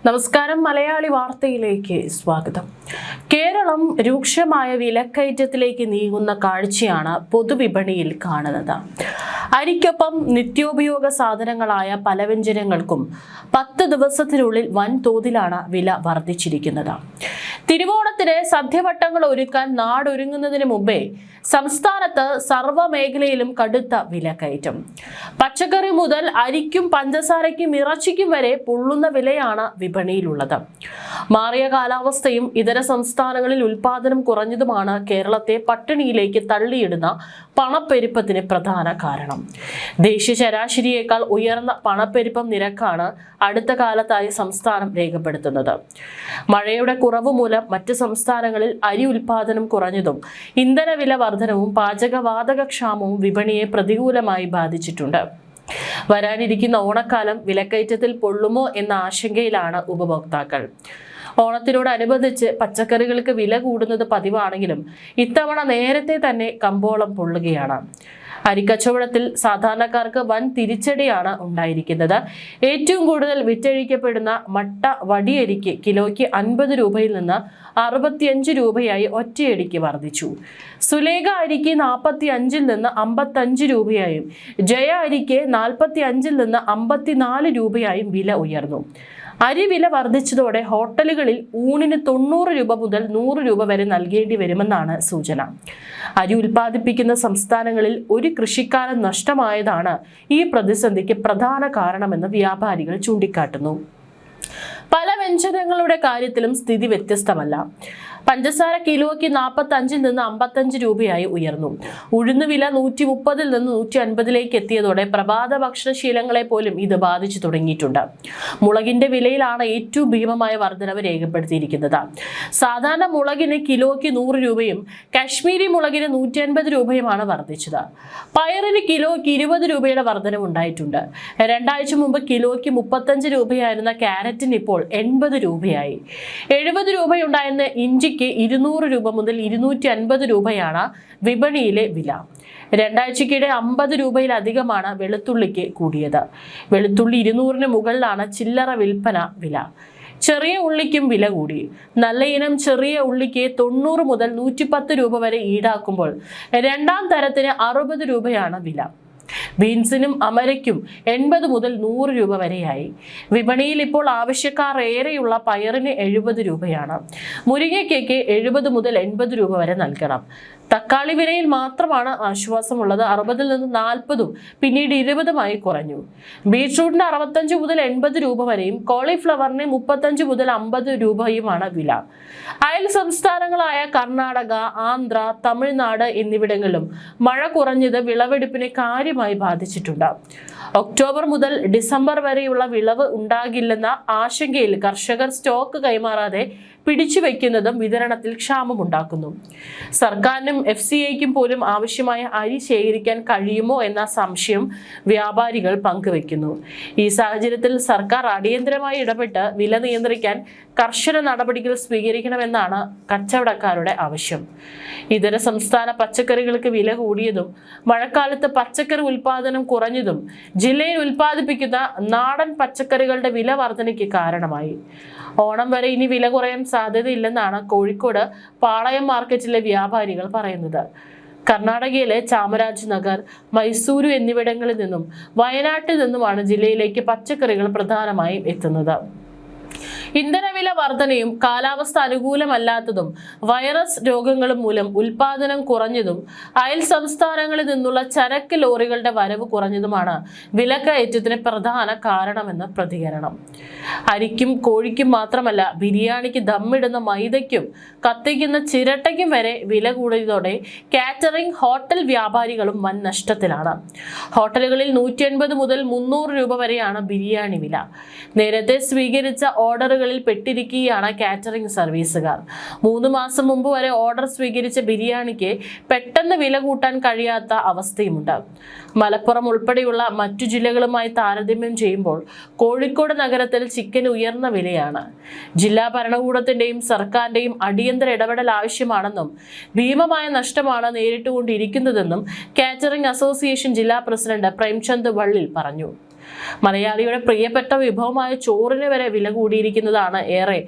നമസ്കാരം. മലയാളി വാർത്തയിലേക്ക് സ്വാഗതം. കേരളം രൂക്ഷമായ വിലക്കയറ്റത്തിലേക്ക് നീങ്ങുന്ന കാഴ്ചയാണ് പൊതുവിപണിയിൽ കാണുന്നത്. അരിക്കൊപ്പം നിത്യോപയോഗ സാധനങ്ങളായ പലവ്യഞ്ജനങ്ങൾക്കും 10 ദിവസത്തിനുള്ളിൽ വൻതോതിലാണ് വില വർദ്ധിച്ചിരിക്കുന്നത്. തിരുവോണത്തിന് സദ്യവട്ടങ്ങൾ ഒരുക്കാൻ നാടൊരുങ്ങുന്നതിന് മുമ്പേ സംസ്ഥാനത്ത് സർവ്വമേഖലയിലും കടുത്ത വിലക്കയറ്റം. പച്ചക്കറി മുതൽ അരിക്കും പഞ്ചസാരയ്ക്കും ഇറച്ചിക്കും വരെ പൊള്ളുന്ന വിലയാണ് വിപണിയിലുള്ളത്. മാറിയ കാലാവസ്ഥയും ഇതര സംസ്ഥാനങ്ങളിൽ ഉൽപാദനം കുറഞ്ഞതുമാണ് കേരളത്തെ പട്ടിണിയിലേക്ക് തള്ളിയിടുന്ന പണപ്പെരുപ്പത്തിന് പ്രധാന കാരണം. ദേശീയ ശരാശരിയേക്കാൾ ഉയർന്ന പണപ്പെരുപ്പം നിരക്കാണ് അടുത്ത കാലത്തായി സംസ്ഥാനം രേഖപ്പെടുത്തുന്നത്. മഴയുടെ കുറവ് മൂലം മറ്റ് സംസ്ഥാനങ്ങളിൽ അരി ഉൽപാദനം കുറഞ്ഞതും ഇന്ധനവില വർധനവും പാചകവാതകക്ഷാമവും വിപണിയെ പ്രതികൂലമായി ബാധിച്ചിട്ടുണ്ട്. വരാനിരിക്കുന്ന ഓണക്കാലം വിലക്കയറ്റത്തിൽ പൊള്ളുമോ എന്ന ആശങ്കയിലാണ് ഉപഭോക്താക്കൾ. ഓണത്തിനോടനുബന്ധിച്ച് പച്ചക്കറികൾക്ക് വില കൂടുന്നത് പതിവാണെങ്കിലും ഇത്തവണ നേരത്തെ തന്നെ കമ്പോളം പൊള്ളുകയാണ്. അരിക്കച്ചവടത്തിൽ സാധാരണക്കാർക്ക് വൻ തിരിച്ചടിയാണ് ഉണ്ടായിരിക്കുന്നത്. ഏറ്റവും കൂടുതൽ വിറ്റഴിക്കപ്പെടുന്ന മട്ട വടിയരിക്ക് കിലോയ്ക്ക് 50 രൂപയിൽ നിന്ന് 65 രൂപയായി ഒറ്റയടിക്ക് വർദ്ധിച്ചു. സുലേഖ അരിക്ക് 45 നിന്ന് 55 രൂപയായും ജയ അരിക്ക് 45 നിന്ന് 54 രൂപയായും വില ഉയർന്നു. അരി വില വർദ്ധിച്ചതോടെ ഹോട്ടലുകളിൽ ഊണിന് 90 രൂപ മുതൽ 100 രൂപ വരെ നൽകേണ്ടി വരുമെന്നാണ് സൂചന. അരി ഉൽപ്പാദിപ്പിക്കുന്ന സംസ്ഥാനങ്ങളിൽ ഒരു കൃഷിക്കാലം നഷ്ടമായതാണ് ഈ പ്രതിസന്ധിക്ക് പ്രധാന കാരണമെന്ന് വ്യാപാരികൾ ചൂണ്ടിക്കാട്ടുന്നു. പല വ്യഞ്ജനങ്ങളുടെ കാര്യത്തിലും സ്ഥിതി വ്യത്യസ്തമല്ല. പഞ്ചസാര കിലോയ്ക്ക് 45 നിന്ന് 55 രൂപയായി ഉയർന്നു. ഉഴുന്നുവില 130 നിന്ന് 150 എത്തിയതോടെ പ്രഭാത ഭക്ഷണശീലങ്ങളെ പോലും ഇത് ബാധിച്ചു തുടങ്ങിയിട്ടുണ്ട്. മുളകിന്റെ വിലയിലാണ് ഏറ്റവും ഭീമമായ വർധനവ് രേഖപ്പെടുത്തിയിരിക്കുന്നത്. സാധാരണ മുളകിന് കിലോയ്ക്ക് 100 രൂപയും കാശ്മീരി മുളകിന് 150 രൂപയുമാണ് വർദ്ധിച്ചത്. പയറിന് കിലോയ്ക്ക് 20 രൂപയുടെ വർധനവ് ഉണ്ടായിട്ടുണ്ട്. 2 ആഴ്ച മുമ്പ് കിലോയ്ക്ക് 35 രൂപയായിരുന്ന ക്യാരറ്റിന് ഇപ്പോൾ 80 രൂപയായി. 70 രൂപയുണ്ടായിരുന്ന ഇഞ്ചി 200 രൂപ മുതൽ 250 രൂപയാണ് വിപണിയിലെ വില. 2 ആഴ്ചക്കിടെ 50 രൂപയിലധികമാണ് വെളുത്തുള്ളിക്ക് കൂടിയത്. വെളുത്തുള്ളി 200-ന് മുകളിലാണ് ചില്ലറ വിൽപ്പന വില. ചെറിയ ഉള്ളിക്കും വില കൂടി. നല്ല ഇനം ചെറിയ ഉള്ളിക്ക് 90 മുതൽ 110 രൂപ വരെ ഈടാക്കുമ്പോൾ രണ്ടാം തരത്തിന് 60 രൂപയാണ് വില. ബീൻസിനും അമരയ്ക്കും 80 മുതൽ 100 രൂപ വരെയായി. വിപണിയിൽ ഇപ്പോൾ ആവശ്യക്കാർ ഏറെയുള്ള പയറിന് 70 രൂപയാണ്. മുരിങ്ങയ്ക്ക് 70 മുതൽ 80 രൂപ വരെ നൽകണം. തക്കാളി വിലയിൽ മാത്രമാണ് ആശ്വാസമുള്ളത്. 60 നിന്ന് 40-ഉം പിന്നീട് 20-ഉമായി കുറഞ്ഞു. ബീറ്റ്റൂട്ടിന് 65 മുതൽ 80 രൂപ വരെയും കോളിഫ്ലവറിന് 35 മുതൽ 50 രൂപയുമാണ് വില. അയൽ സംസ്ഥാനങ്ങളായ കർണാടക, ആന്ധ്ര, തമിഴ്നാട് എന്നിവിടങ്ങളിലും മഴ കുറഞ്ഞത് വിളവെടുപ്പിനെ കാര്യമായി ബാധിച്ചിട്ടുണ്ട്. ഒക്ടോബർ മുതൽ ഡിസംബർ വരെയുള്ള വിളവ് ഉണ്ടാകില്ലെന്ന ആശങ്കയിൽ കർഷകർ സ്റ്റോക്ക് കൈമാറാതെ പിടിച്ചുവെക്കുന്നതും വിതരണത്തിൽ ക്ഷാമമുണ്ടാക്കുന്നു. സർക്കാരിനും FCIക്കും പോലും ആവശ്യമായ അരി ശേഖരിക്കാൻ കഴിയുമോ എന്ന സംശയം വ്യാപാരികൾ പങ്കുവെക്കുന്നു. ഈ സാഹചര്യത്തിൽ സർക്കാർ അടിയന്തരമായി ഇടപെട്ട് വില നിയന്ത്രിക്കാൻ കർശന നടപടികൾ സ്വീകരിക്കണമെന്നാണ് കച്ചവടക്കാരുടെ ആവശ്യം. ഇതര സംസ്ഥാന പച്ചക്കറികൾക്ക് വില കൂടിയതും മഴക്കാലത്ത് പച്ചക്കറി ഉൽപാദനം കുറഞ്ഞതും ജില്ലയിൽ ഉൽപ്പാദിപ്പിക്കുന്ന നാടൻ പച്ചക്കറികളുടെ വില വർധനയ്ക്ക് കാരണമായി. ഓണം വരെ ഇനി വില കുറയാൻ സാധ്യതയില്ലെന്നാണ് കോഴിക്കോട് പാളയം മാർക്കറ്റിലെ വ്യാപാരികൾ പറയുന്നത്. കർണാടകയിലെ ചാമരാജ് നഗർ, മൈസൂരു എന്നിവിടങ്ങളിൽ നിന്നും വയനാട്ടിൽ നിന്നുമാണ് ജില്ലയിലേക്ക് പച്ചക്കറികൾ പ്രധാനമായും എത്തുന്നത്. ഇന്ധനവില വർധനയും കാലാവസ്ഥ അനുകൂലമല്ലാത്തതും വൈറസ് രോഗങ്ങളും മൂലം ഉൽപാദനം കുറഞ്ഞതും അയൽ സംസ്ഥാനങ്ങളിൽ നിന്നുള്ള ചരക്ക് ലോറികളുടെ വരവ് കുറഞ്ഞതുമാണ് വിലക്കയറ്റത്തിന് പ്രധാന കാരണമെന്ന് പ്രതികരണം. അരിക്കും കോഴിക്കും മാത്രമല്ല ബിരിയാണിക്ക് ദമ്മിടുന്ന മൈദയ്ക്കും കത്തിക്കുന്ന ചിരട്ടയ്ക്കും വരെ വില കൂടിയതോടെ കാറ്ററിംഗ്, ഹോട്ടൽ വ്യാപാരികളും വൻ നഷ്ടത്തിലാണ്. ഹോട്ടലുകളിൽ 180 മുതൽ 300 രൂപ വരെയാണ് ബിരിയാണി വില. നേരത്തെ സ്വീകരിച്ച ഓർഡറുകളിൽ പെട്ടിരിക്കുകയാണ് കാറ്ററിംഗ് സർവീസുകാർ. 3 മാസം മുമ്പ് വരെ ഓർഡർ സ്വീകരിച്ച ബിരിയാണിക്ക് പെട്ടെന്ന് വില കൂട്ടാൻ കഴിയാത്ത അവസ്ഥയുമുണ്ട്. മലപ്പുറം ഉൾപ്പെടെയുള്ള മറ്റു ജില്ലകളുമായി താരതമ്യം ചെയ്യുമ്പോൾ കോഴിക്കോട് നഗരത്തിൽ ചിക്കൻ ഉയർന്ന വിലയാണ്. ജില്ലാ ഭരണകൂടത്തിന്റെയും സർക്കാരിന്റെയും അടിയന്തര ഇടപെടൽ ആവശ്യമാണെന്നും ഭീമമായ നഷ്ടമാണ് നേരിട്ടുകൊണ്ടിരിക്കുന്നതെന്നും കാറ്ററിംഗ് അസോസിയേഷൻ ജില്ലാ പ്രസിഡന്റ് പ്രേംചന്ദ് വള്ളിൽ പറഞ്ഞു. മലയാളിയുടെ പ്രിയപ്പെട്ട വിഭവമായ ചോറിന് വരെ വില കൂടിയിരിക്കുന്നതാണ് ഏറെ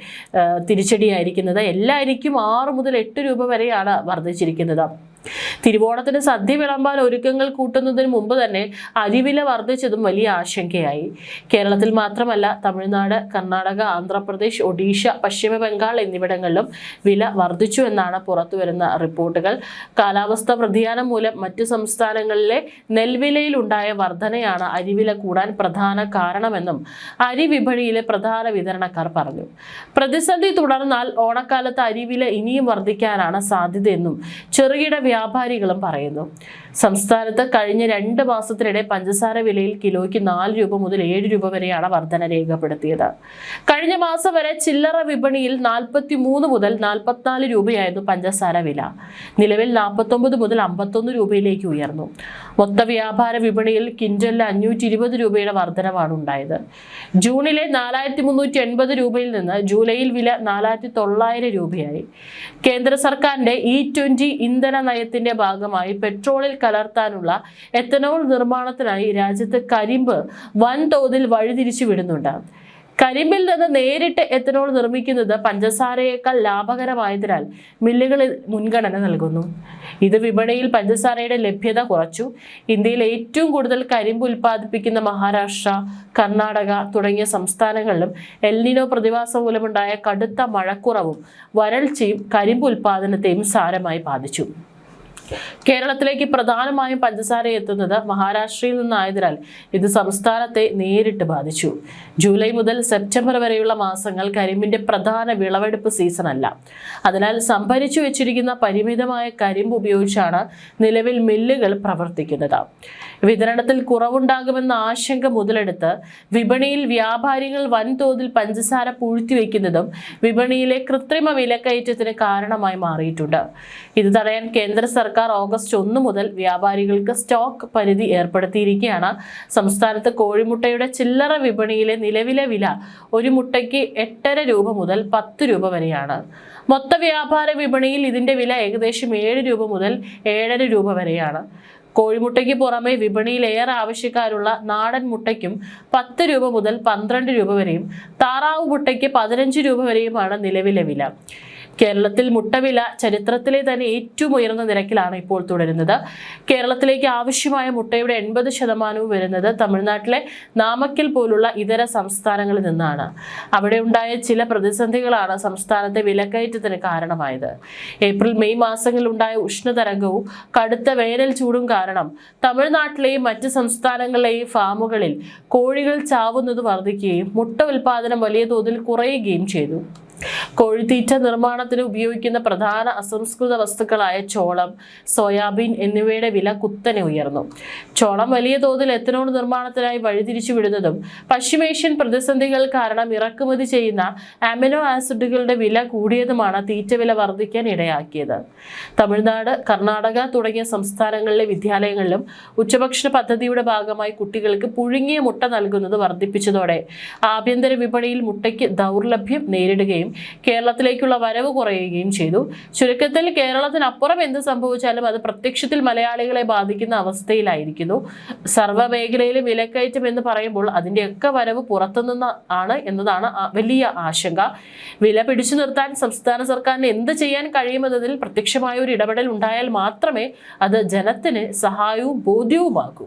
തിരിച്ചടിയായിരിക്കുന്നത്. എല്ലാ അരിക്കും 6 മുതൽ 8 രൂപ വരെയാണ് വർദ്ധിച്ചിരിക്കുന്നത്. തിരുവോണത്തിന് സദ്യ വിളമ്പാൻ ഒരുക്കങ്ങൾ കൂട്ടുന്നതിന് മുമ്പ് തന്നെ അരിവില വർദ്ധിച്ചതും വലിയ ആശങ്കയായി. കേരളത്തിൽ മാത്രമല്ല, തമിഴ്നാട്, കർണാടക, ആന്ധ്രാപ്രദേശ്, ഒഡീഷ, പശ്ചിമ ബംഗാൾ എന്നിവിടങ്ങളിലും വില വർദ്ധിച്ചു എന്നാണ് പുറത്തുവരുന്ന റിപ്പോർട്ടുകൾ. കാലാവസ്ഥാ വ്യതിയാനം മൂലം മറ്റു സംസ്ഥാനങ്ങളിലെ നെൽവിലയിലുണ്ടായ വർധനയാണ് അരിവില കൂടാൻ പ്രധാന കാരണമെന്നും അരി വിപണിയിലെ പ്രധാന വിതരണക്കാർ പറഞ്ഞു. പ്രതിസന്ധി തുടർന്നാൽ ഓണക്കാലത്ത് അരിവില ഇനിയും വർദ്ധിക്കാനാണ് സാധ്യതയെന്നും ചെറുകിട വ്യാപാരികളും പറയുന്നു. സംസ്ഥാനത്ത് കഴിഞ്ഞ 2 മാസത്തിനിടെ പഞ്ചസാര വിലയിൽ കിലോയ്ക്ക് 4 രൂപ മുതൽ 7 രൂപ വരെയാണ് വർധന രേഖപ്പെടുത്തിയത്. കഴിഞ്ഞ മാസം വരെ ചില്ലറ വിപണിയിൽ 43 മുതൽ 44 രൂപയായിരുന്നു പഞ്ചസാര വില. നിലവിൽ 49 മുതൽ 51 രൂപയിലേക്ക് ഉയർന്നു. മൊത്ത വ്യാപാര വിപണിയിൽ ക്വിന്റലിന് 520 രൂപയുടെ വർധനവാണ് ഉണ്ടായത്. ജൂണിലെ 4380 രൂപയിൽ നിന്ന് ജൂലൈയിൽ വില 4900 രൂപയായി. കേന്ദ്ര സർക്കാരിന്റെ E20 ഇന്ധന നയത്തിന്റെ ഭാഗമായി പെട്രോളിൽ കലർത്താനുള്ള എത്തനോൾ നിർമ്മാണത്തിനായി രാജ്യത്ത് കരിമ്പ് വൻതോതിൽ വഴിതിരിച്ചു വിടുന്നുണ്ട്. കരിമ്പിൽ നിന്ന് നേരിട്ട് എത്തനോൾ നിർമ്മിക്കുന്നത് പഞ്ചസാരയേക്കാൾ ലാഭകരമായതിനാൽ മില്ലുകളിൽ മുൻഗണന നൽകുന്നു. ഇത് വിപണിയിൽ പഞ്ചസാരയുടെ ലഭ്യത കുറച്ചു. ഇന്ത്യയിൽ ഏറ്റവും കൂടുതൽ കരിമ്പ് ഉൽപ്പാദിപ്പിക്കുന്ന മഹാരാഷ്ട്ര, കർണാടക തുടങ്ങിയ സംസ്ഥാനങ്ങളിലും എൽനിനോ പ്രതിഭാസം മൂലമുണ്ടായ കടുത്ത മഴക്കുറവും വരൾച്ചയും കരിമ്പ് ഉൽപ്പാദനത്തെയും സാരമായി ബാധിച്ചു. കേരളത്തിലേക്ക് പ്രധാനമായും പഞ്ചസാര എത്തുന്നത് മഹാരാഷ്ട്രയിൽ നിന്നായതിനാൽ ഇത് സംസ്ഥാനത്തെ നേരിട്ട് ബാധിച്ചു. ജൂലൈ മുതൽ സെപ്റ്റംബർ വരെയുള്ള മാസങ്ങൾ കരിമ്പിന്റെ പ്രധാന വിളവെടുപ്പ് സീസണല്ല. അതിനാൽ സംഭരിച്ചു വെച്ചിരിക്കുന്ന പരിമിതമായ കരിമ്പ് ഉപയോഗിച്ചാണ് നിലവിൽ മില്ലുകൾ പ്രവർത്തിക്കുന്നത്. വിതരണത്തിൽ കുറവുണ്ടാകുമെന്ന ആശങ്ക മുതലെടുത്ത് വിപണിയിൽ വ്യാപാരികൾ വൻതോതിൽ പഞ്ചസാര പൂഴ്ത്തിവെക്കുന്നതും വിപണിയിലെ കൃത്രിമ വിലക്കയറ്റത്തിന് കാരണമായി മാറിയിട്ടുണ്ട്. ഇത് തടയാൻ കേന്ദ്ര സർക്കാർ ഓഗസ്റ്റ് 1 മുതൽ വ്യാപാരികൾക്ക് സ്റ്റോക്ക് പരിധി ഏർപ്പെടുത്തിയിരിക്കുകയാണ്. സംസ്ഥാനത്ത് കോഴിമുട്ടയുടെ ചില്ലറ വിപണിയിലെ നിലവിലെ വില ഒരു മുട്ടയ്ക്ക് 8.5 രൂപ മുതൽ 10 രൂപ വരെയാണ്. മൊത്ത വ്യാപാര വിപണിയിൽ ഇതിന്റെ വില ഏകദേശം 7 രൂപ മുതൽ 7.5 രൂപ വരെയാണ്. കോഴിമുട്ടയ്ക്ക് പുറമെ വിപണിയിൽ ഏറെ ആവശ്യക്കാരുള്ള നാടൻ മുട്ടയ്ക്കും 10 രൂപ മുതൽ 12 രൂപ വരെയും താറാവ് മുട്ടയ്ക്ക് 15 രൂപ വരെയുമാണ് നിലവിലെ വില. കേരളത്തിൽ മുട്ടവില ചരിത്രത്തിലെ തന്നെ ഏറ്റവും ഉയർന്ന നിരക്കിലാണ് ഇപ്പോൾ തുടരുന്നത്. കേരളത്തിലേക്ക് ആവശ്യമായ മുട്ടയുടെ 80% വരുന്നത് തമിഴ്നാട്ടിലെ നാമക്കൽ പോലുള്ള ഇതര സംസ്ഥാനങ്ങളിൽ നിന്നാണ്. അവിടെ ഉണ്ടായ ചില പ്രതിസന്ധികളാണ് സംസ്ഥാനത്തെ വിലക്കയറ്റത്തിന് കാരണമായത്. ഏപ്രിൽ മെയ് മാസങ്ങളിൽ ഉണ്ടായ ഉഷ്ണതരംഗവും കടുത്ത വേനൽ ചൂടും കാരണം തമിഴ്നാട്ടിലെയും മറ്റ് സംസ്ഥാനങ്ങളിലെയും ഫാമുകളിൽ കോഴികൾ ചാവുന്നത് വർദ്ധിക്കുകയും മുട്ട ഉൽപാദനം വലിയ തോതിൽ കുറയുകയും ചെയ്തു. കോഴിത്തീറ്റ നിർമ്മാണത്തിന് ഉപയോഗിക്കുന്ന പ്രധാന അസംസ്കൃത വസ്തുക്കളായ ചോളം, സോയാബീൻ എന്നിവയുടെ വില കുത്തനെ ഉയർന്നു. ചോളം വലിയ തോതിൽ എത്തനോൾ നിർമ്മാണത്തിനായി വഴിതിരിച്ചു വിടുന്നതും പശ്ചിമേഷ്യൻ പ്രതിസന്ധികൾ കാരണം ഇറക്കുമതി ചെയ്യുന്ന അമിനോ ആസിഡുകളുടെ വില കൂടിയതുമാണ് തീറ്റ വില വർദ്ധിക്കാൻ ഇടയാക്കിയത്. തമിഴ്നാട്, കർണാടക തുടങ്ങിയ സംസ്ഥാനങ്ങളിലെ വിദ്യാലയങ്ങളിലും ഉച്ചഭക്ഷണ പദ്ധതിയുടെ ഭാഗമായി കുട്ടികൾക്ക് പുഴുങ്ങിയ മുട്ട നൽകുന്നത് വർദ്ധിപ്പിച്ചതോടെ ആഭ്യന്തര വിപണിയിൽ മുട്ടയ്ക്ക് ദൗർലഭ്യം നേരിടുകയും കേരളത്തിലേക്കുള്ള വരവ് കുറയുകയും ചെയ്തു. ചുരുക്കത്തിൽ കേരളത്തിനപ്പുറം എന്ത് സംഭവിച്ചാലും അത് പ്രത്യക്ഷത്തിൽ മലയാളികളെ ബാധിക്കുന്ന അവസ്ഥയിലായിരിക്കുന്നു. സർവ്വ മേഖലയിലും വിലക്കയറ്റം എന്ന് പറയുമ്പോൾ അതിൻ്റെയൊക്കെ വരവ് പുറത്തുനിന്ന് ആണ് എന്നതാണ് വലിയ ആശങ്ക. വില പിടിച്ചു നിർത്താൻ സംസ്ഥാന സർക്കാരിന് എന്ത് ചെയ്യാൻ കഴിയുമെന്നതിൽ പ്രത്യക്ഷമായ ഒരു ഇടപെടൽ ഉണ്ടായാൽ മാത്രമേ അത് ജനത്തിന് സഹായവും ബോധ്യവുമാകൂ.